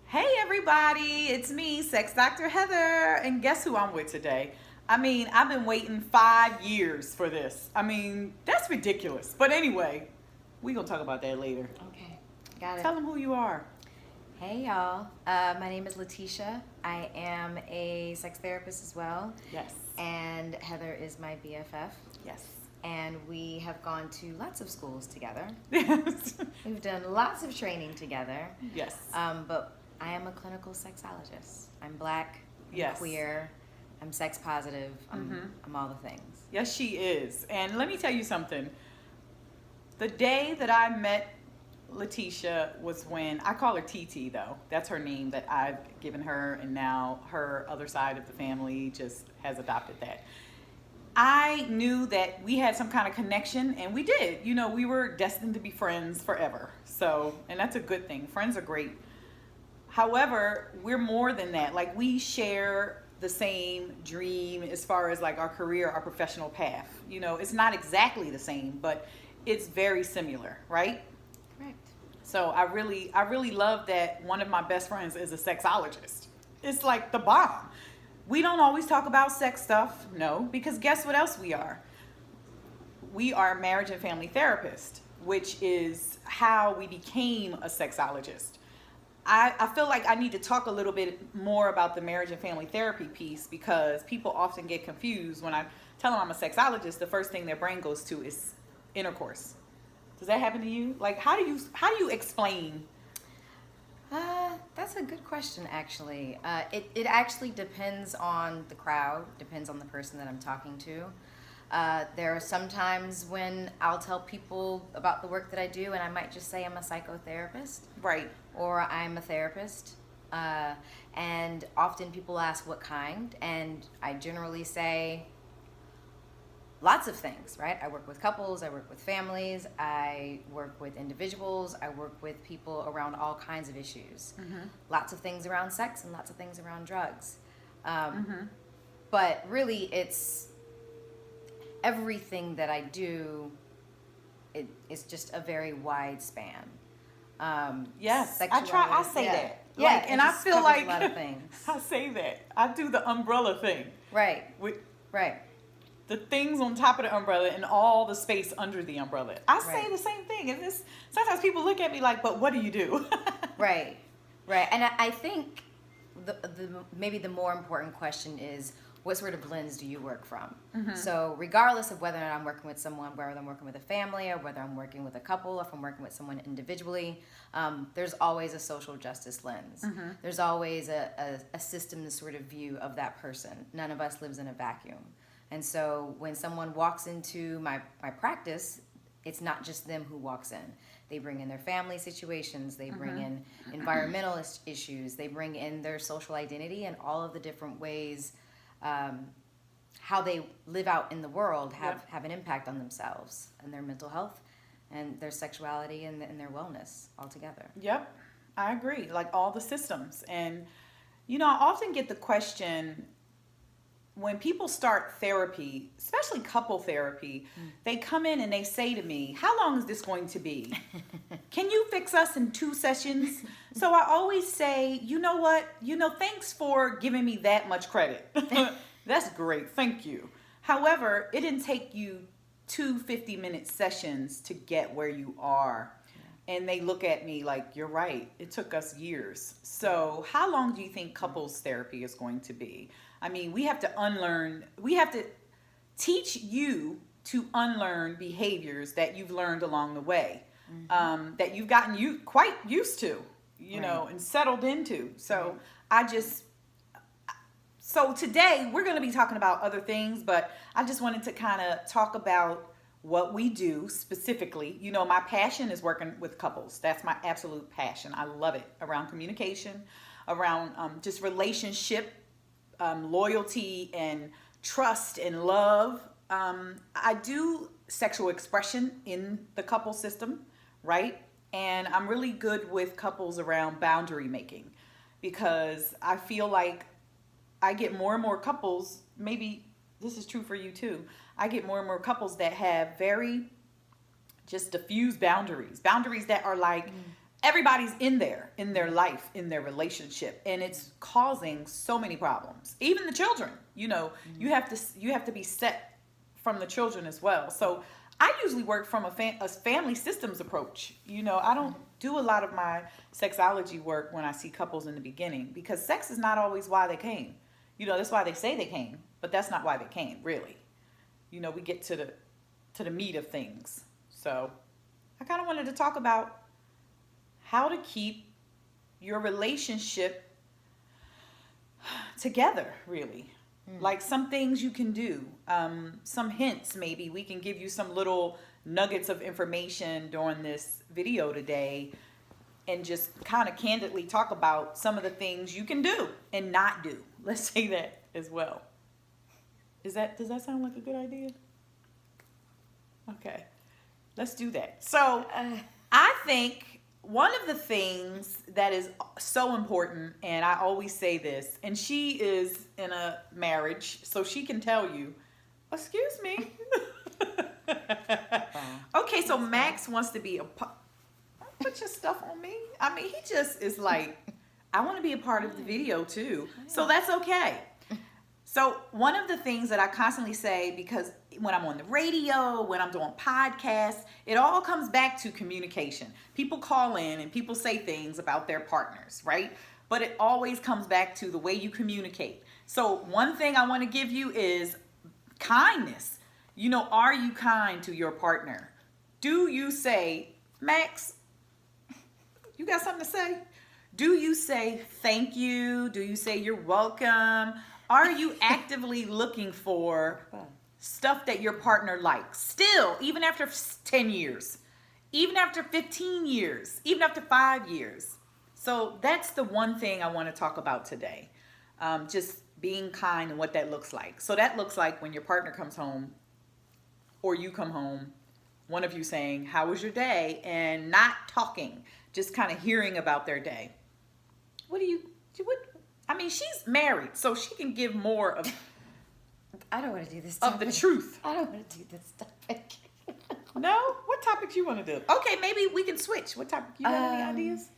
Hey everybody, it's me, Sex Dr. Heather, and guess who I'm with today? I've been waiting 5 years for this. That's ridiculous. But anyway, we gonna talk about that later. Okay, got it. Tell them who you are. Hey y'all, my name is Letitia. I am a sex therapist as well. Yes. And Heather is my BFF. Yes. And we have gone to lots of schools together. Yes. We've done lots of training together. Yes. But I am a clinical sexologist. I'm black, I'm Yes. queer, I'm sex positive, I'm all the things. Yes, she is. And let me tell you something. The day that I met Letitia was when, I call her TT though. That's her name that I've given her, and now her other side of the family just has adopted that. I knew that we had some kind of connection, and we did. You know, we were destined to be friends forever. So, and that's a good thing. Friends are great. However, we're more than that. Like, we share the same dream as far as like our career, our professional path. You know, it's not exactly the same, but it's very similar, right? Correct. So I really love that one of my best friends is a sexologist. It's like the bomb. We don't always talk about sex stuff, no, because guess what else we are? We are marriage and family therapists, which is how we became a sexologist. I feel like I need to talk a little bit more about the marriage and family therapy piece, because people often get confused when I tell them I'm a sexologist. The first thing their brain goes to is intercourse. Does that happen to you? Like, how do you explain? That's a good question, actually. It actually depends on the crowd, depends on the person that I'm talking to. There are some times when I'll tell people about the work that I do, and I might just say I'm a psychotherapist. Right. Or I'm a therapist. And often people ask what kind, and I generally say lots of things, right? I work with couples, I work with families, I work with individuals, I work with people around all kinds of issues. Lots of things around sex and lots of things around drugs. But really, it's everything that I do. It's just a very wide span. Yes, Sexuality, I say yeah. that. Yeah, Like, it and I just feel covers like a lot of things. I say that. I do the umbrella thing. Right. With Right. the things on top of the umbrella and all the space under the umbrella. I say Right. the same thing. And this, sometimes people look at me like, but what do you do? Right. Right. And I think maybe the more important question is, what sort of lens do you work from? So regardless of whether or not I'm working with someone, whether I'm working with a family, or whether I'm working with a couple, or if I'm working with someone individually, there's always a social justice lens. There's always a systems sort of view of that person. None of us lives in a vacuum. And so when someone walks into my practice, it's not just them who walks in. They bring in their family situations, they bring in environmental issues, they bring in their social identity, and all of the different ways how they live out in the world have an impact on themselves and their mental health and their sexuality and their wellness altogether. Yep, I agree. Like, all the systems. And, you know, I often get the question when people start therapy, especially couple therapy, they come in and they say to me, how long is this going to be? Can you fix us in 2 sessions? So I always say, you know what? Thanks for giving me that much credit. That's great. Thank you. However, it didn't take you 2 50-minute sessions to get where you are. And they look at me like, you're right. It took us years. So how long do you think couples therapy is going to be? We have to teach you to unlearn behaviors that you've learned along the way, that you've gotten quite used to, you know, and settled into. So so today we're going to be talking about other things, but I just wanted to kind of talk about what we do specifically. You know, my passion is working with couples. That's my absolute passion. I love it, around communication, around just relationship, loyalty and trust and love. I do sexual expression in the couple system, right? And I'm really good with couples around boundary making, because I feel like I get more and more couples, maybe this is true for you too, I get more and more couples that have very just diffuse boundaries that are like everybody's in there, in their life, in their relationship, and it's causing so many problems. Even the children, you have to be set from the children as well. So I usually work from a family systems approach. I don't do a lot of my sexology work when I see couples in the beginning, because sex is not always why they came. That's why they say they came, but that's not why they came, really. We get to the meat of things. So I kind of wanted to talk about how to keep your relationship together, really. Like some things you can do, some hints maybe. We can give you some little nuggets of information during this video today, and just kind of candidly talk about some of the things you can do and not do. Let's say that as well. Does that sound like a good idea? Okay, let's do that. So I think one of the things that is so important, and I always say this, and she is in a marriage, so she can tell you, excuse me. Okay, so Max wants to be put your stuff on me. I mean, he just is like, I want to be a part of the video too. So that's okay. So one of the things that I constantly say, because when I'm on the radio, when I'm doing podcasts, it all comes back to communication. People call in and people say things about their partners, right? But it always comes back to the way you communicate. So one thing I want to give you is kindness. Are you kind to your partner? Do you say, Max, you got something to say? Do you say thank you? Do you say you're welcome? Are you actively looking for stuff that your partner likes? Still, even after 10 years, even after 15 years, even after 5 years. So that's the one thing I want to talk about today. Just being kind and what that looks like. So that looks like when your partner comes home or you come home, one of you saying, how was your day? And not talking, just kind of hearing about their day. She's married, so she can give more of I don't want to do this of topic. the truth. I don't want to do this topic. No? What topics you want to do? Okay, maybe we can switch. What topic? You have any ideas?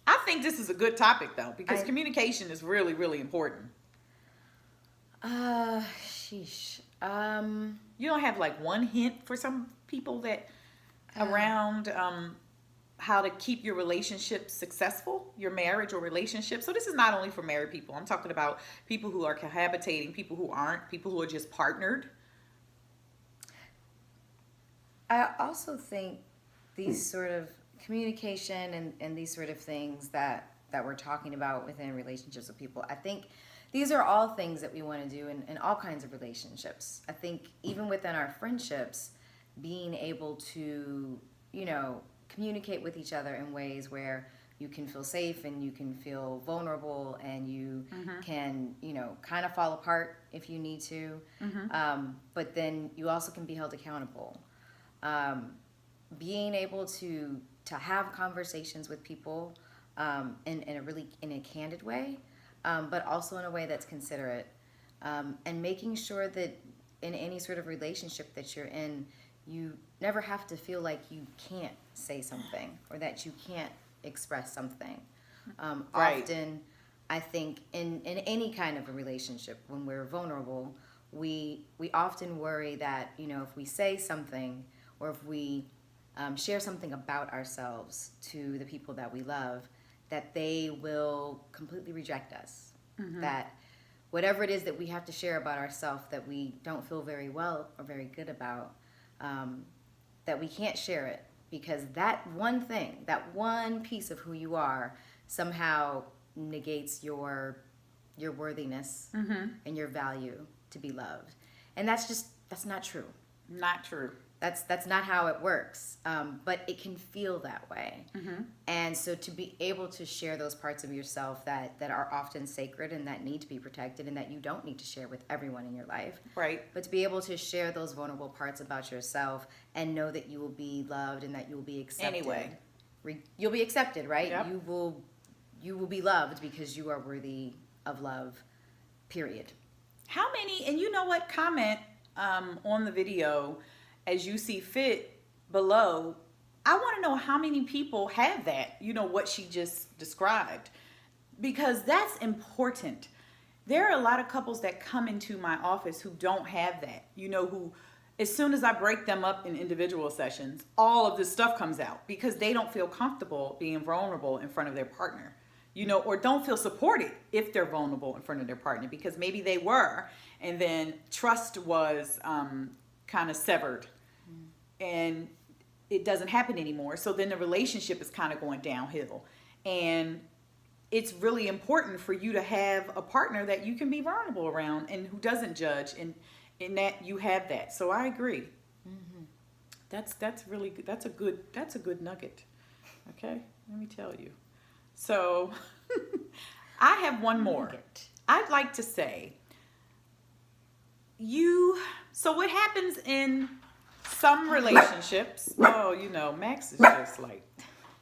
I think this is a good topic, though, because communication is really, really important. Sheesh. You don't have like one hint for some people that around how to keep your relationship successful, your marriage or relationship. So this is not only for married people. I'm talking about people who are cohabitating, people who aren't, people who are just partnered. I also think these sort of communication and these sort of things that we're talking about within relationships with people, I think these are all things that we want to do in all kinds of relationships. I think even within our friendships, being able to, communicate with each other in ways where you can feel safe and you can feel vulnerable and you can, kind of fall apart if you need to. But then you also can be held accountable. Being able to have conversations with people in a candid way, but also in a way that's considerate, and making sure that in any sort of relationship that you're in, you never have to feel like you can't say something or that you can't express something. Right. Often, I think in any kind of a relationship, when we're vulnerable, we often worry that, if we say something or if we share something about ourselves to the people that we love, that they will completely reject us. That whatever it is that we have to share about ourselves that we don't feel very well or very good about, that we can't share it because that one thing, that one piece of who you are somehow negates your worthiness and your value to be loved. And that's not true. Not true. That's not how it works, but it can feel that way. And so to be able to share those parts of yourself that are often sacred and that need to be protected and that you don't need to share with everyone in your life. Right. But to be able to share those vulnerable parts about yourself and know that you will be loved and that you will be accepted. Anyway. You'll be accepted, right? Yep. You will be loved because you are worthy of love, period. How many, and you know what, comment on the video as you see fit below. I want to know how many people have that, what she just described, because that's important. There are a lot of couples that come into my office who don't have that, who, as soon as I break them up in individual sessions, all of this stuff comes out because they don't feel comfortable being vulnerable in front of their partner, or don't feel supported if they're vulnerable in front of their partner, because maybe they were, and then trust was kind of severed, and it doesn't happen anymore. So then the relationship is kind of going downhill. And it's really important for you to have a partner that you can be vulnerable around and who doesn't judge, and in that you have that. So I agree. Mm-hmm. That's really good. That's a good nugget. Okay, let me tell you. So I have one more. Nugget. I'd like to say so what happens in some relationships, Max is just like,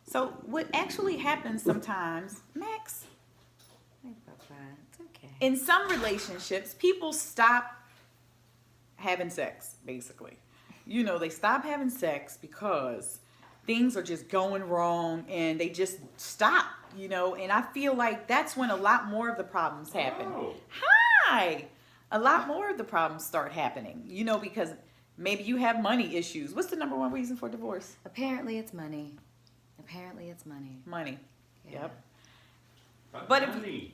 so what actually happens sometimes, Max, Hey, Papa, it's okay. in some relationships, people stop having sex, basically. They stop having sex because things are just going wrong and they just stop, and I feel like that's when a lot more of the problems happen. Oh. Hi! A lot more of the problems start happening, because maybe you have money issues. What's the number one reason for divorce? Apparently it's money. Money. Yeah. Yep. But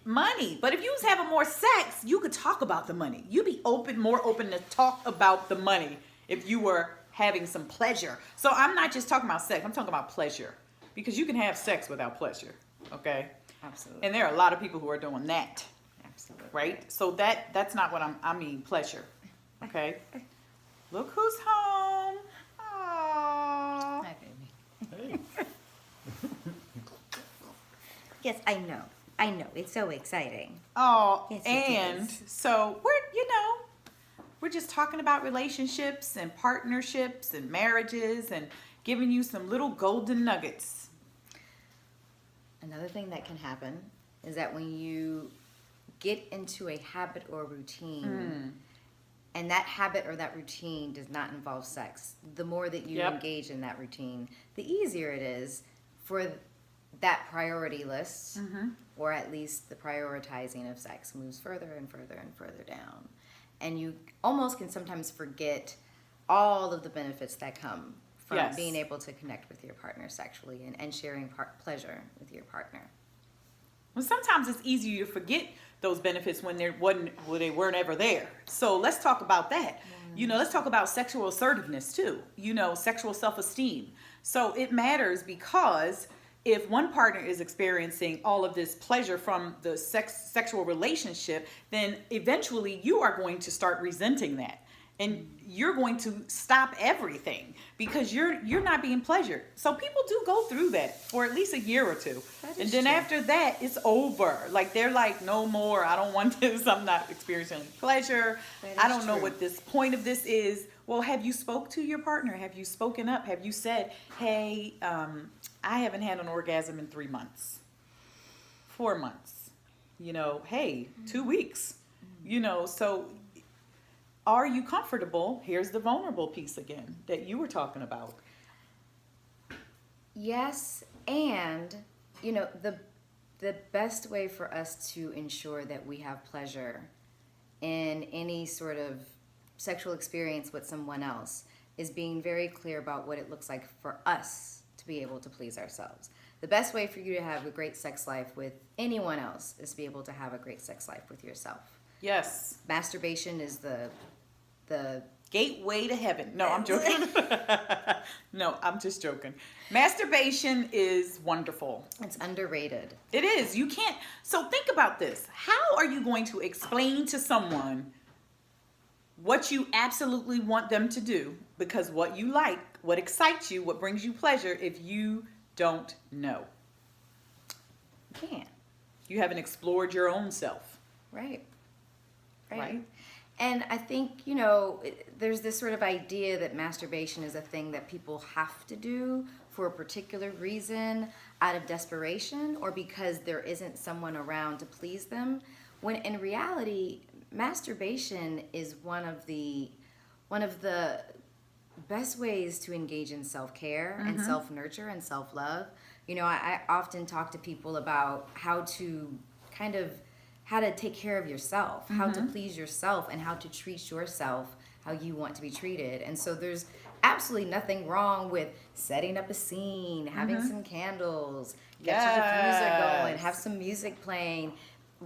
Money. But if you was having more sex, you could talk about the money. You'd be more open to talk about the money if you were having some pleasure. So I'm not just talking about sex. I'm talking about pleasure, because you can have sex without pleasure. Okay. Absolutely. And there are a lot of people who are doing that. Absolutely. Right. So that's not what I mean pleasure. Okay. Look who's home. Aww. Hi, baby. hey, Yes, I know. It's so exciting. Oh, Yes, it and is. so we're just talking about relationships and partnerships and marriages and giving you some little golden nuggets. Another thing that can happen is that when you get into a habit or routine, and that habit or that routine does not involve sex, the more that you Yep. engage in that routine, the easier it is for that priority list, or at least the prioritizing of sex, moves further and further and further down. And you almost can sometimes forget all of the benefits that come from Yes. being able to connect with your partner sexually and sharing pleasure with your partner. Well, sometimes it's easier to forget those benefits when they weren't ever there. So let's talk about that. Let's talk about sexual assertiveness too. Sexual self-esteem. So it matters, because if one partner is experiencing all of this pleasure from the sexual relationship, then eventually you are going to start resenting that. And you're going to stop everything because you're not being pleasured. So people do go through that for at least a year or two. And then true. after that, it's over. Like, they're like, no more. I don't want this. I'm not experiencing pleasure. I don't know true. what this point of this is. Well, have you spoke to your partner? Have you spoken up? Have you said, hey, I haven't had an orgasm in 3 months, 4 months, hey, 2 weeks, so are you comfortable? Here's the vulnerable piece again that you were talking about. Yes, and the best way for us to ensure that we have pleasure in any sort of sexual experience with someone else is being very clear about what it looks like for us to be able to please ourselves. The best way for you to have a great sex life with anyone else is to be able to have a great sex life with yourself. Yes. Masturbation is the Gateway to heaven. No, I'm joking. No, I'm just joking. Masturbation is wonderful. It's underrated. It is. You can't. So think about this. How are you going to explain to someone what you absolutely want them to do? Because what you like, what excites you, what brings you pleasure, if you don't know. You can't. You haven't explored your own self. Right. Right? And I think, there's this sort of idea that masturbation is a thing that people have to do for a particular reason, out of desperation, or because there isn't someone around to please them, when in reality, masturbation is one of the best ways to engage in self-care and self-nurture and self-love. You know, I often talk to people about how to take care of yourself, how to please yourself, and how to treat yourself how you want to be treated. And so there's absolutely nothing wrong with setting up a scene, having some candles, get your diffuser going, have some music playing,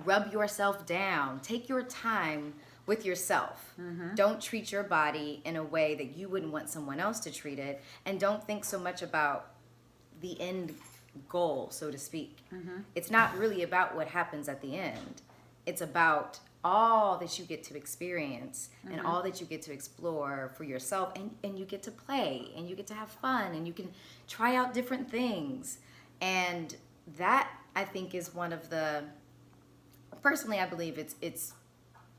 rub yourself down, take your time with yourself. Don't treat your body in a way that you wouldn't want someone else to treat it, and don't think so much about the end goal, so to speak. It's not really about what happens at the end. It's about all that you get to experience and all that you get to explore for yourself, and you get to play and you get to have fun and you can try out different things. And that, I think, is one of the, personally, I believe it's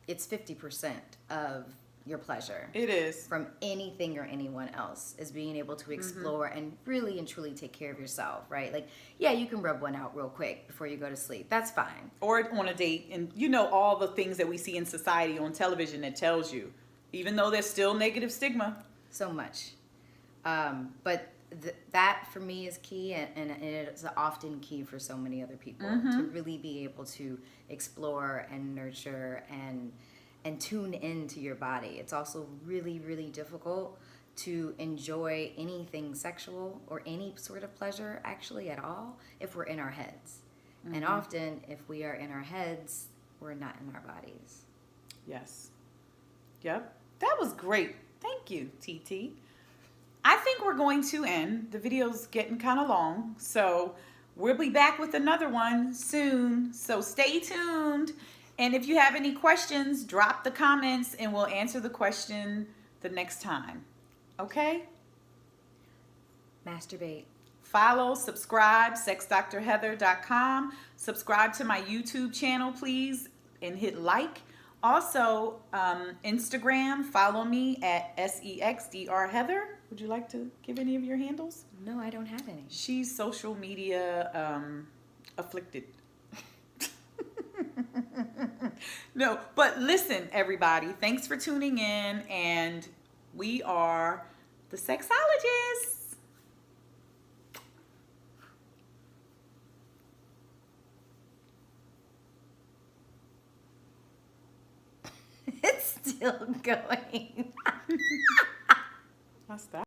50% of your pleasure. It is. From anything or anyone else, is being able to explore and really and truly take care of yourself, right? Like, yeah, you can rub one out real quick before you go to sleep. That's fine. Or on a date, and you know all the things that we see in society on television that tells you, even though there's still negative stigma. So much. But that for me is key, and it's often key for so many other people to really be able to explore and nurture and tune into your body. It's also really, really difficult to enjoy anything sexual or any sort of pleasure actually at all if we're in our heads. And often if we are in our heads, we're not in our bodies. Yes. Yep. That was great. Thank you, TT. I think we're going to end. The video's getting kind of long, so we'll be back with another one soon. So stay tuned. And if you have any questions, drop the comments and we'll answer the question the next time. Okay? Masturbate. Follow, subscribe, SexDrHeather.com. Subscribe to my YouTube channel, please, and hit like. Also, Instagram, follow me at SexDrHeather. Would you like to give any of your handles? No, I don't have any. She's social media afflicted. No, but listen, everybody. Thanks for tuning in, and we are the Sexologists. It's still going. That's that.